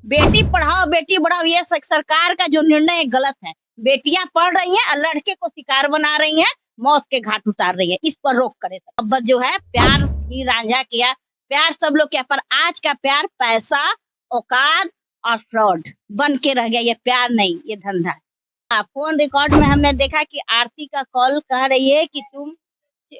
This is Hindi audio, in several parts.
बेटी पढ़ाओ बेटी बढ़ाओ ये सरकार का जो निर्णय है गलत है। बेटियां पढ़ रही हैं और लड़के को शिकार बना रही हैं, मौत के घाट उतार रही है। इस पर रोक करे सब। अब जो है प्यार ही रांझा किया, प्यार सब लोग किया, पर आज का प्यार पैसा, औकात और फ्रॉड बन के रह गया। ये प्यार नहीं, ये धंधा है। फोन रिकॉर्ड में हमने देखा कि आरती का कॉल कह रही है कि तुम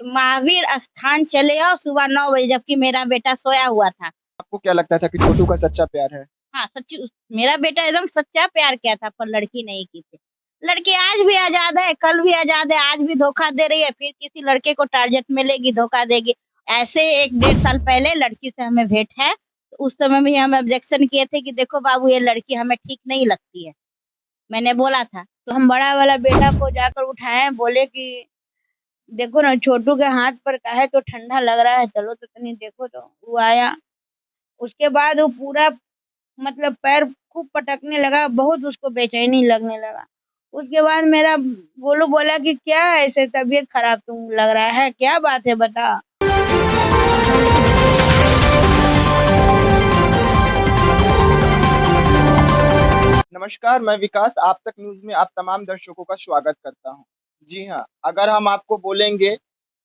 महावीर स्थान चले आओ सुबह 9 बजे, जबकि मेरा बेटा सोया हुआ था। आपको क्या लगता था कि छोटू का सच्चा प्यार है? हाँ सच्ची मेरा बेटा एकदम सच्चा प्यार किया था, पर लड़की नहीं की थी। लड़की आज भी आजाद है, कल भी आजाद है, आज भी धोखा दे रही है, फिर किसी लड़के को टारगेट में लेगी, धोखा देगी। ऐसे 1-1.5 साल पहले लड़की से हमें भेंट है, तो उस समय भी हम ऑब्जेक्शन किए थे कि देखो बाबू ये लड़की हमें ठीक नहीं लगती है, मैंने बोला था। तो हम बड़ा वाला बेटा को जाकर उठाए, बोले कि देखो ना छोटू के हाथ पर का है तो ठंडा लग रहा है, चलो तो तनी देखो। तो वो आया, उसके बाद वो पूरा मतलब पैर खूब पटकने लगा, बहुत उसको बेचैनी लगने लगा। उसके बाद मेरा गोलू बोला कि क्या ऐसे तबीयत खराब तुम लग रहा है, क्या बात है बता। नमस्कार, मैं विकास आप तक न्यूज़ में आप तमाम दर्शकों का स्वागत करता हूं। जी हाँ, अगर हम आपको बोलेंगे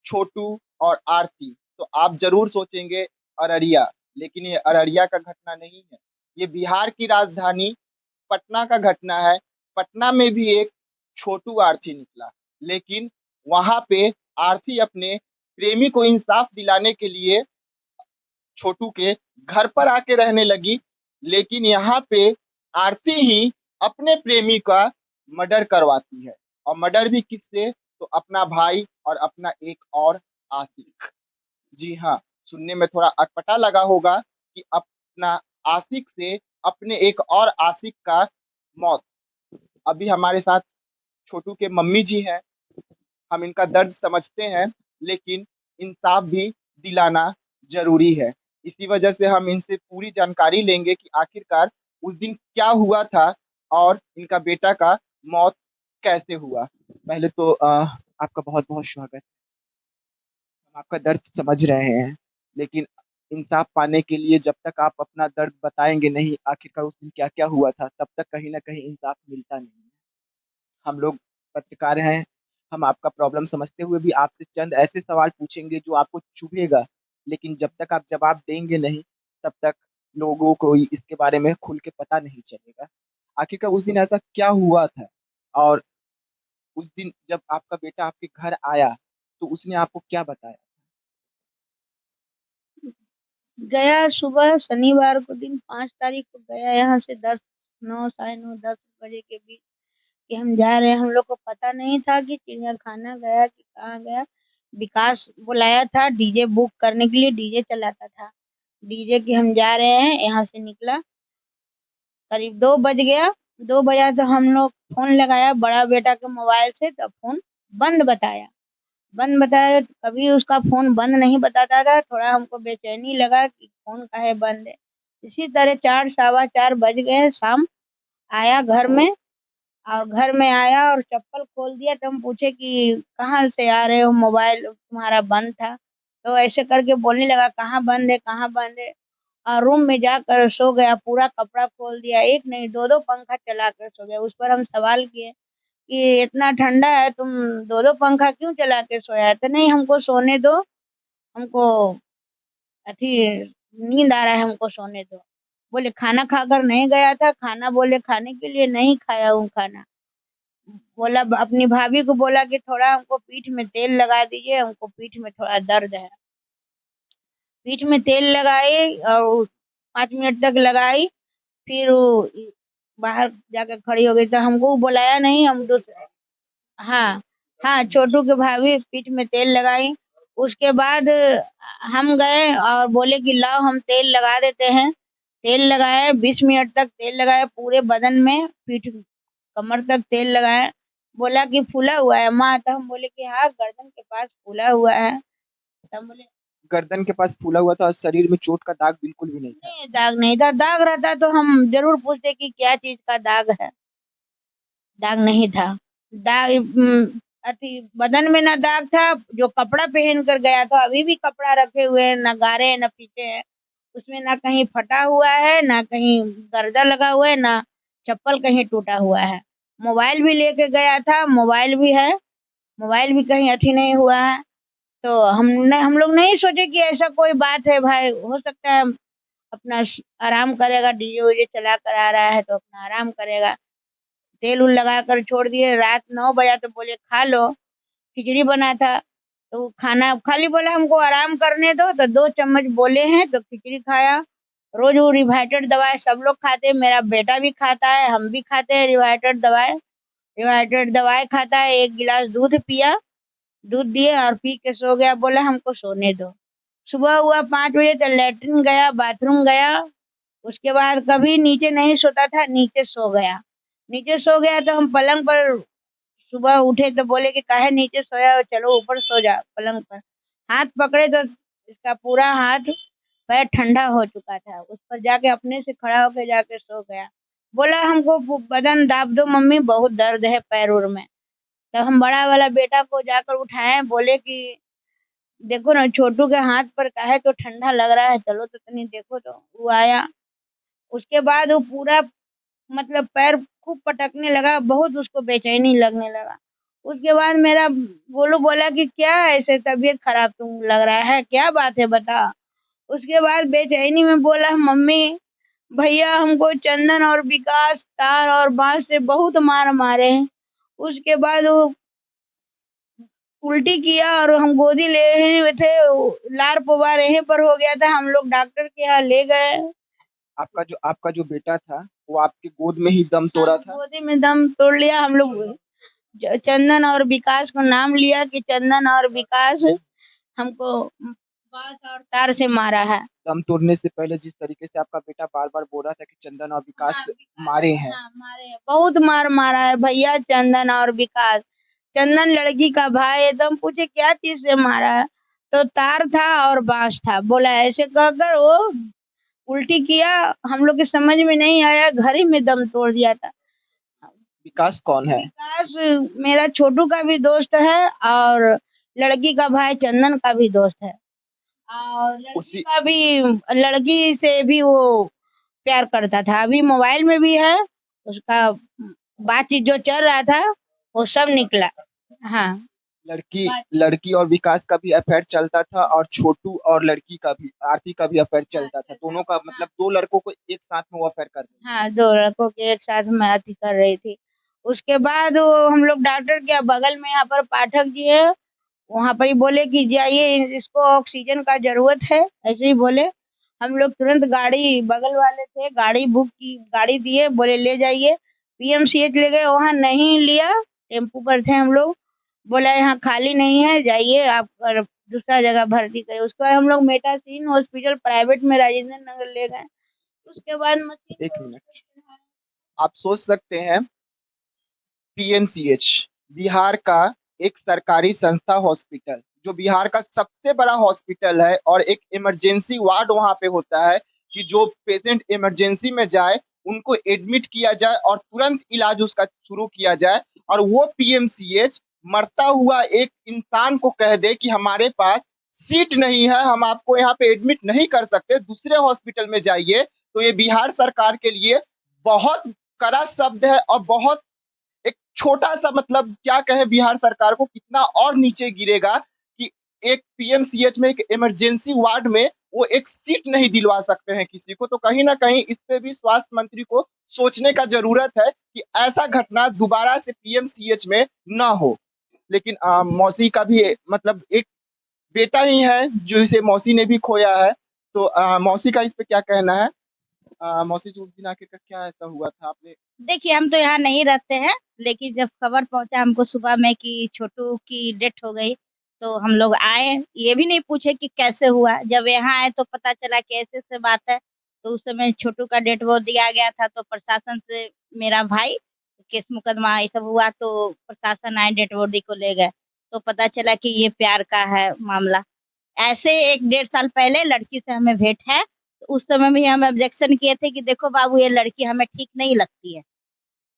छोटू और आरती, तो आप ज़रूर सोचेंगे अररिया, लेकिन ये अररिया का घटना नहीं है। ये बिहार की राजधानी पटना का घटना है। पटना में भी एक छोटू आरती निकला, लेकिन वहाँ पे आरती अपने प्रेमी को इंसाफ दिलाने के लिए छोटू के घर पर आके रहने लगी, लेकिन यहाँ पे आरती ही अपने प्रेमी का मर्डर करवाती है। और मर्डर भी किससे? तो अपना भाई और अपना एक और आशिक। जी हाँ, सुनने में थोड़ा अटपटा लगा होगा कि अपना आशिक से अपने एक और आशिक का मौत। अभी हमारे साथ छोटू के मम्मी जी हैं, हम इनका दर्द समझते हैं, लेकिन इंसाफ भी दिलाना ज़रूरी है। इसी वजह से हम इनसे पूरी जानकारी लेंगे कि आखिरकार उस दिन क्या हुआ था और इनका बेटा का मौत कैसे हुआ। पहले तो आपका बहुत-बहुत स्वागत। हम आपका दर्द समझ रहे हैं, लेकिन इंसाफ पाने के लिए जब तक आप अपना दर्द बताएँगे नहीं, आखिरकार उस दिन क्या-क्या हुआ था, तब तक कहीं न कहीं इंसाफ मिलता नहीं है। हम लोग पत्रकार हैं, हम आपका प्रॉब्लम समझते हुए भी आपसे चंद ऐसे सवाल पूछेंगे जो आपको चुभेगा, लेकिन जब तक आप जवाब देंगे नहीं, तब तक लोगों को इसके बारे में खुल के पता नहीं चलेगा। आखिरकार उस दिन ऐसा क्या हुआ था? और उस दिन जब आपका बेटा आपके घर आया, तो उसने आपको क्या बताया? गया सुबह शनिवार को दिन 5 तारीख को गया यहाँ से 9 साढ़े 9 10 बजे के बीच कि हम जा रहे हैं। हम लोग को पता नहीं था कि चिड़ियाखाना गया कि कहाँ गया। विकास बुलाया था डीजे बुक करने के लिए, डीजे चलाता था, डीजे की हम जा रहे हैं। यहाँ से निकला करीब 2 बज गया। 2 बजा तो हम लोग फोन लगाया बड़ा बेटा के मोबाइल से, तो फोन बंद बताया। बंद बताया, कभी उसका फ़ोन बंद नहीं बताता था, थोड़ा हमको बेचैनी लगा कि फ़ोन काहे बंद है। इसी तरह 4 सवा 4 बज गए शाम, आया घर में, और घर में आया और चप्पल खोल दिया, तो हम पूछे कि कहाँ से आ रहे हो, मोबाइल तुम्हारा बंद था। तो ऐसे करके बोलने लगा कहाँ बंद है, कहाँ बंद है। और रूम में जाकर सो गया, पूरा कपड़ा खोल दिया, एक नहीं 2-2 पंखा चला कर सो गया। उस पर हम सवाल किए कि इतना ठंडा है तुम 2-2 पंखा क्यों चला के सोया है? तो नहीं हमको सोने दो, हमको अथी नींद आ रहा है, हमको सोने दो। बोले खाना खाकर नहीं गया था? खाना बोले खाने के लिए नहीं खाया हूँ खाना। बोला अपनी भाभी को बोला कि थोड़ा हमको पीठ में तेल लगा दीजिए, हमको पीठ में थोड़ा दर्द है। पीठ में तेल लगाई और 5 मिनट तक लगाई, फिर वो बाहर जाकर खड़ी हो गई। तो हमको बुलाया नहीं, हम दूसरे, हाँ, हाँ, छोटू के भाभी पीठ में तेल लगाई। उसके बाद हम गए और बोले कि लाओ हम तेल लगा देते हैं। तेल लगाए, 20 मिनट तक तेल लगाए पूरे बदन में, पीठ कमर तक तेल लगाए। बोला कि फूला हुआ है माँ? तो हम बोले कि हाँ गर्दन के पास फूला हुआ है। तो हम बोले गर्दन के पास फूला हुआ था और शरीर में चोट का दाग बिल्कुल भी नहीं था। नहीं दाग नहीं था, दाग रहता तो हम जरूर पूछते कि क्या चीज का दाग है। दाग नहीं था। दाग अथी बदन में ना दाग था, जो कपड़ा पहन कर गया था, अभी भी कपड़ा रखे हुए हैं, ना गारे हैं ना फीते हैं। उसमें ना कहीं फटा हुआ है, ना कहीं गर्दा लगा हुआ है, ना चप्पल कहीं टूटा हुआ है। मोबाइल भी लेके गया था, मोबाइल भी है, मोबाइल भी कहीं अथी नहीं हुआ है। तो हम लोग नहीं सोचे कि ऐसा कोई बात है भाई, हो सकता है अपना आराम करेगा, डीजे वीजे चला कर आ रहा है तो अपना आराम करेगा। तेल उल लगा कर छोड़ दिए, रात 9 बजा तो बोले खा लो। खिचड़ी बना था तो खाना खाली बोला हमको आराम करने दो, तो 2 चम्मच बोले हैं तो खिचड़ी खाया। रोज वो रिवाइटेड दवाई सब लोग खाते हैं, मेरा बेटा भी खाता है, हम भी खाते हैं रिवाइटेड दवाई। रिवाइटेड दवाई खाता है, 1 गिलास दूध पिया, दूध दिए और पी के सो गया, बोला हमको सोने दो। सुबह हुआ 5 बजे तो लेटरिन गया, बाथरूम गया। उसके बाद कभी नीचे नहीं सोता था, नीचे सो गया। नीचे सो गया तो हम पलंग पर सुबह उठे तो बोले कि काहे नीचे सोया हो, चलो ऊपर सो जा पलंग पर। हाथ पकड़े तो इसका पूरा हाथ पैर ठंडा हो चुका था, उस पर जाके अपने से खड़ा होके जाके सो गया। बोला हमको बदन दाब दो मम्मी, बहुत दर्द है पैर उर में। तब हम बड़ा वाला बेटा को जाकर उठाए, बोले कि देखो ना छोटू के हाथ पर काहे तो ठंडा लग रहा है, चलो तो तनी देखो। तो वो आया, उसके बाद वो पूरा मतलब पैर खूब पटकने लगा, बहुत उसको बेचैनी लगने लगा। उसके बाद मेरा गोलू बोला कि क्या ऐसे तबीयत खराब तुम लग रहा है, क्या बात है बता। उसके बाद बेचैनी में बोला मम्मी भैया हमको चंदन और विकास तार और बांस से बहुत मार मारे हैं। उसके बाद वो उल्टी किया और हम गोदी ले रहे थे, लार पुबार यहीं पर हो गया था, हम लोग डॉक्टर के यहाँ ले गए। आपका जो बेटा था वो आपकी गोद में ही दम तोड़ा था? गोदी में दम तोड़ लिया हम लोग। चंदन और विकास को नाम लिया कि चंदन और विकास हमको बांस और तार से मारा है। दम तोड़ने से पहले जिस तरीके से आपका बेटा बार बार बोल रहा था कि चंदन और हाँ विकास विकास, मारे हैं। हाँ मारे हैं, बहुत मार मारा है भैया चंदन और विकास। चंदन लड़की का भाई है, तो हम पूछे क्या चीज से मारा है, तो तार था और बांस था, बोला ऐसे कहकर वो उल्टी किया। हम लोग के समझ में नहीं आया, घर ही में दम तोड़ दिया था। विकास कौन है? विकास मेरा छोटू का भी दोस्त है और लड़की का भाई चंदन का भी दोस्त है, और लड़की उसी का भी, लड़की से भी वो प्यार करता था। अभी मोबाइल में भी है उसका, बातचीत जो चल रहा था वो सब निकला। हाँ लड़की लड़की और विकास का भी अफेयर चलता था, और छोटू और लड़की का भी, आरती का भी अफेयर चलता था। दोनों का मतलब दो लड़कों को एक साथ में वो अफेयर कर रहे थे। हाँ, 2 लड़कों के एक साथ में अथी कर रही थी। उसके बाद वो हम लोग डॉक्टर के बगल में यहाँ पर पाठक जी है, वहाँ पर ही बोले कि जाइए इसको ऑक्सीजन का जरूरत है, ऐसे ही बोले। हम लोग तुरंत गाड़ी, बगल वाले थे गाड़ी बुक की, गाड़ी दिए, बोले ले जाइए। पीएमसीएच ले गए, वहाँ नहीं लिया, टेम्पू पर थे हम लोग। बोला यहाँ खाली नहीं है, जाइए आप और दूसरा जगह भर्ती करें। उसके बाद हम लोग मेटासीन हॉस्पिटल प्राइवेट में राजेंद्र नगर ले गए। उसके बाद मशीन एक पर मिनट, आप सोच सकते हैं, पीएमसीएच बिहार का एक सरकारी संस्था हॉस्पिटल, जो बिहार का सबसे बड़ा हॉस्पिटल है, और एक इमरजेंसी वार्ड वहां पे होता है कि जो पेशेंट इमरजेंसी में जाए उनको एडमिट किया जाए और तुरंत इलाज उसका शुरू किया जाए। और वो पीएमसीएच मरता हुआ एक इंसान को कह दे कि हमारे पास सीट नहीं है, हम आपको यहाँ पे एडमिट नहीं कर सकते, दूसरे हॉस्पिटल में जाइए। तो ये बिहार सरकार के लिए बहुत कड़ा शब्द है, और बहुत एक छोटा सा, मतलब क्या कहे बिहार सरकार को, कितना और नीचे गिरेगा कि एक पीएमसीएच में, एक इमरजेंसी वार्ड में वो एक सीट नहीं दिलवा सकते हैं किसी को। तो कहीं ना कहीं इस पे भी स्वास्थ्य मंत्री को सोचने का जरूरत है कि ऐसा घटना दोबारा से पीएमसीएच में ना हो। लेकिन मौसी का भी मतलब एक बेटा ही है जो इसे मौसी ने भी खोया है। तो मौसी का इस पे क्या कहना है? मौसी से उस दिन आके का क्या ऐसा हुआ था आपने? देखिए हम तो यहाँ नहीं रहते हैं, लेकिन जब खबर पहुंचा हमको सुबह में कि छोटू की डेथ हो गई, तो हम लोग आए, ये भी नहीं पूछे कि कैसे हुआ। जब यहाँ आए तो पता चला कि ऐसे ऐसे बात है। तो उस समय छोटू का डेथ वो दिया गया था, तो प्रशासन से मेरा भाई केस मुकदमा ये सब हुआ, तो प्रशासन आए डेड बॉडी को ले गए, तो पता चला कि ये प्यार का है मामला। ऐसे 1 डेढ़ साल पहले लड़की से हमें भेंट है, तो उस समय भी हम ऑब्जेक्शन किए थे कि देखो बाबू ये लड़की हमें ठीक नहीं लगती है।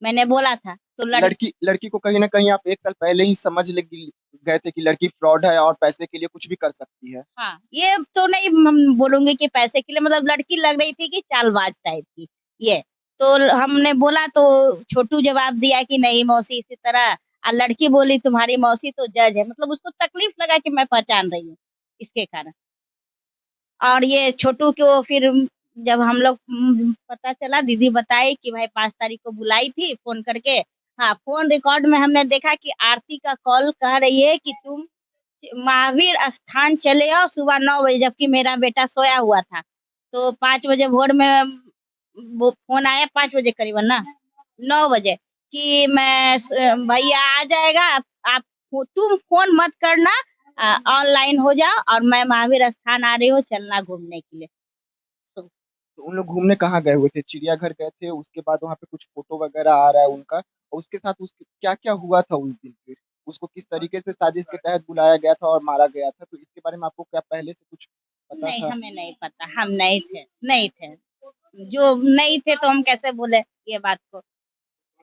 मैंने बोला था तो लड़की लड़की को कहीं ना कहीं आप 1 साल पहले ही समझ गए थे कि लड़की फ्रॉड है और पैसे के लिए कुछ भी कर सकती है। हाँ, ये तो नहीं बोलूंगी कि पैसे के लिए, मतलब लड़की लग रही थी कि चालबाज टाइप की ये। तो हमने बोला तो छोटू जवाब दिया कि नहीं मौसी इसी तरह, और लड़की बोली तुम्हारी मौसी तो जज है, मतलब उसको तकलीफ लगा कि मैं पहचान रही हूँ इसके कारण। और ये छोटू को फिर जब हम लोग पता चला, दीदी बताई कि भाई 5 तारीख को बुलाई थी फोन करके। हाँ, फोन रिकॉर्ड में हमने देखा कि आरती का कॉल कह रही है कि तुम महावीर स्थान चले आओ सुबह 9 बजे, जबकि मेरा बेटा सोया हुआ था। तो 5 बजे भोर में वो फोन आया, 5 बजे करीबन ना, 9 बजे, कि भैया आ जाएगा, आप तुम फोन मत करना, ऑनलाइन हो जाओ और मैं महावीर स्थान आ रही हूँ, चलना घूमने के लिए। तो तो उन लोग घूमने कहाँ गए हुए थे? चिड़ियाघर गए थे, उसके बाद वहाँ पे कुछ फोटो वगैरह आ रहा है उनका, और उसके साथ उसके क्या क्या हुआ था उस दिन फिर? उसको किस तरीके से साजिश के तहत बुलाया गया था और मारा गया था, तो इसके बारे में आपको क्या पहले से कुछ पता नहीं, था? हमें नहीं पता, हम नहीं थे, नहीं थे। जो नहीं थे तो हम कैसे बोले ये बात को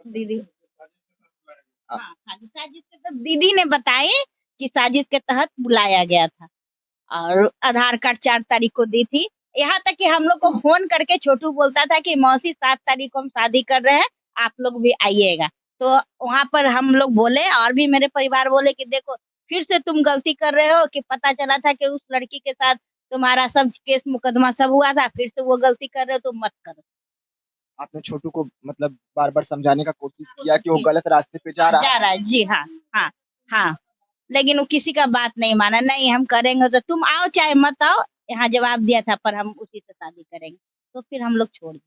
दीदी। आ- हाँ, साजिश के तहत दीदी ने बताई कि साजिश के तहत बुलाया गया था, और आधार कार्ड 4 तारीख को दी थी। यहाँ तक कि हम लोग को फोन करके छोटू बोलता था कि मौसी 7 तारीख को हम शादी कर रहे हैं, आप लोग भी आइएगा। तो वहां पर हम लोग बोले, और भी मेरे परिवार बोले कि देखो फिर से तुम गलती कर रहे हो, कि पता चला था कि उस लड़की के साथ तुम्हारा सब केस मुकदमा सब हुआ था, फिर से वो गलती कर रहे हो तो मत करो। आपने छोटू को मतलब बार बार समझाने का कोशिश किया कि वो जी, गलत रास्ते पे जा रहा जा है? रहा है, जी हाँ, हाँ, हाँ। लेकिन वो किसी का बात नहीं माना, नहीं हम करेंगे तो तुम आओ चाहे मत आओ, यहाँ जवाब दिया था, पर हम उसी से शादी करेंगे। तो फिर हम लोग छोड़ दिए।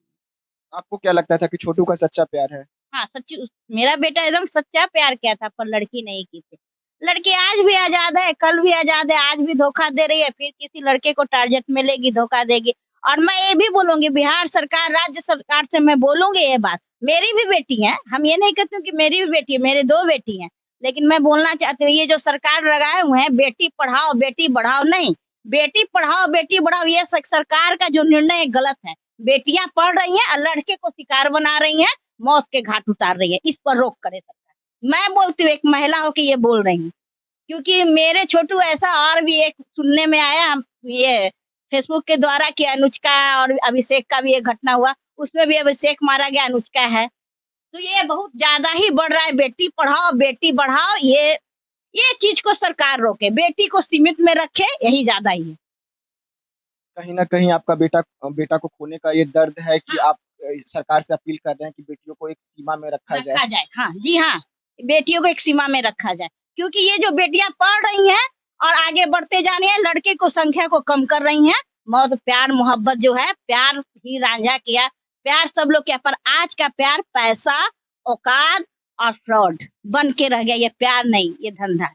आपको क्या लगता था कि छोटू का सच्चा प्यार है? हाँ, सच्ची मेरा बेटा एकदम सच्चा प्यार किया था, पर लड़की नहीं की थी। लड़की आज भी आजाद है, कल भी आजाद है, आज भी धोखा दे रही है, फिर किसी लड़के को टारगेट मिलेगी धोखा देगी। और मैं ये भी बोलूंगी, बिहार सरकार, राज्य सरकार से मैं बोलूंगी ये बात, मेरी भी बेटी है, हम ये नहीं कहते कि मेरी भी बेटी है, मेरे 2 बेटी हैं। लेकिन मैं बोलना चाहती हूँ, ये जो सरकार लगाए हुए हैं बेटी पढ़ाओ बेटी बढ़ाओ, नहीं, बेटी पढ़ाओ बेटी बढ़ाओ, ये सरकार का जो निर्णय है गलत है। बेटियां पढ़ रही हैं और लड़के को शिकार बना रही हैं, मौत के घाट उतार रही है, इस पर रोक करे सरकार। मैं बोलती हूँ, एक महिला होकर ये बोल रही हूँ, क्योंकि मेरे छोटू ऐसा, और भी एक सुनने में आया ये फेसबुक के द्वारा कि अनुष्का और अभिषेक का भी एक घटना हुआ, उसमें भी अभिषेक मारा गया, अनुष्का है। तो ये बहुत ज्यादा ही बढ़ रहा है, बेटी पढ़ाओ बेटी बढ़ाओ, ये चीज को सरकार रोके, बेटी को सीमित में रखे, यही ज्यादा ही है। कहीं ना कहीं आपका बेटा बेटा को खोने का ये दर्द है कि हाँ, आप सरकार से अपील कर रहे हैं कि बेटियों को एक सीमा में रखा जाए। रखा जाए, हाँ जी हाँ, बेटियों को एक सीमा में रखा जाए, क्योंकि ये जो बेटियां पढ़ रही हैं और आगे बढ़ते जा रही हैं, लड़के को संख्या को कम कर रही हैं। बहुत प्यार मोहब्बत जो है, प्यार ही रांझा किया, प्यार सब लोग किया, पर आज का प्यार पैसा, औकात और फ्रॉड बन के रह गया, ये प्यार नहीं, ये धंधा है।